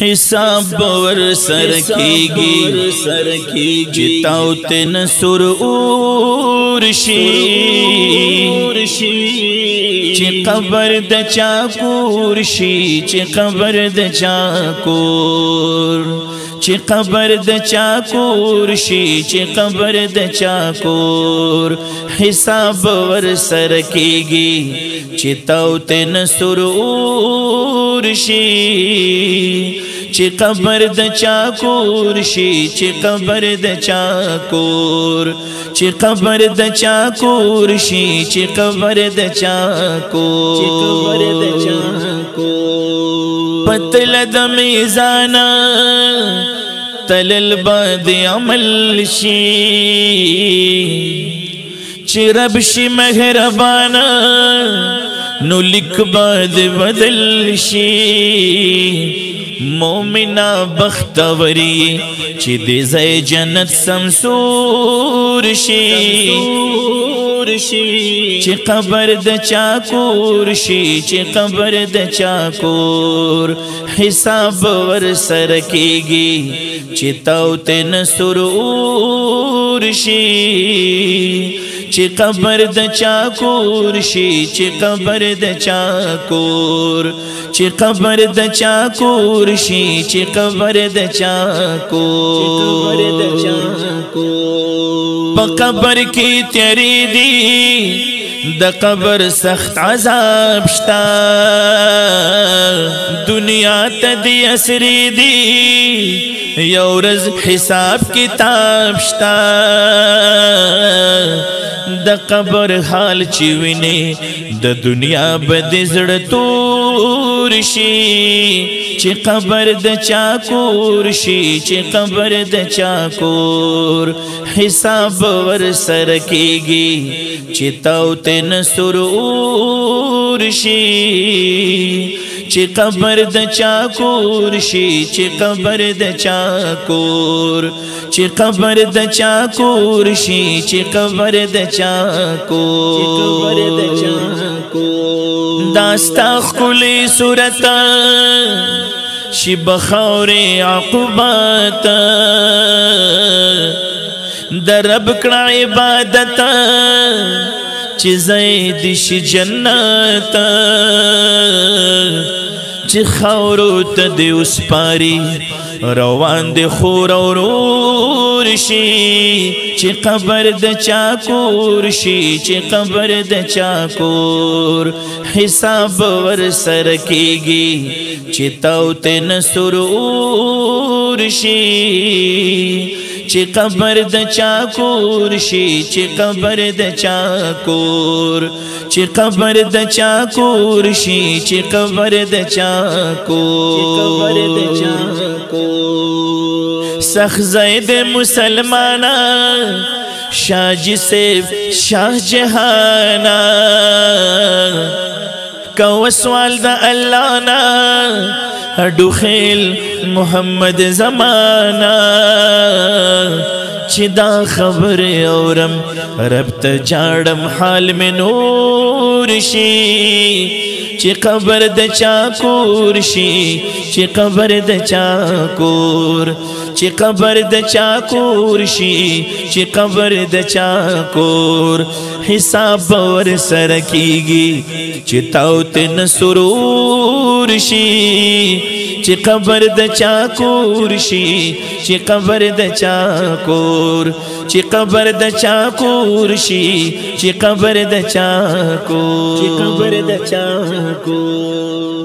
حساب ور سر کیگی چتاو تن سر اورشی چی قبر د چاکور شی چی قبر د چاکور چی قبر د چاکور شی چی قبر د چاکور حساب ور سر کیگی چتاو تن سر اورشی چی قبر د چاکور شی چی قبر د چاکور چی قبر د چاکور شی چی قبر د چاکور پتل د میزانا تلل باد عمل شی چی رب شی مهربانا نو لک باد بدل شی مومنا بختوری چی دی زی جنت سمسور شی چی قبر د چاکور شی چی قبر د چاکور حساب ور سر کیگی چی تاو تن سرور شی چی قبر د چاکور شی چی قبر د چاکور چی قبر د چاکور شی چی قبر د چاکور پا قبر کی تیری دی د قبر سخت عذاب شتا دنیا تا دی اسری دی یورز حساب کتاب شتا د قبر حال چوینه د دنیا بد زړه تور شي چې قبر د چاکور شي چې قبر د چاکور حساب ور سر کیږي چې تاو تن سرور شي چې قبر د چاکور شي چې قبر د چاکور چې قبر د چاکور شي چې قبر د چاکور داستا خلی صورت شي بخور عقوبات در رب کړه عبادت چې زید شي جنت چې خورو ته د وسپاري روان د خور اورور شي چې قبر د چاکور شي چې قبر د چاکور حساب ور سر کیږي چې تاو تن سرور شي چې قبر د چاکور شي چې قبر د چاکور چې قبر د چاکور شي چې قبر د چاکور سخ زید مسلمانا شاہ جسیف شاہ جہانا کو سوال دا اللہ نا اڈو خیل محمد زمانا چی دا خبر اورم رب تا جاڑم حال میں نور شی چی قبر د چاکور شی چی قبر د چاکور چی قبر د چاکور شی چی قبر د چاکور حساب ور سر کیږي چی تاو تن سرور شي چی قبر د چاکور شي چی قبر د چاکور چی قبر د چاکور شي چی قبر د چاکور چی قبر د چاکور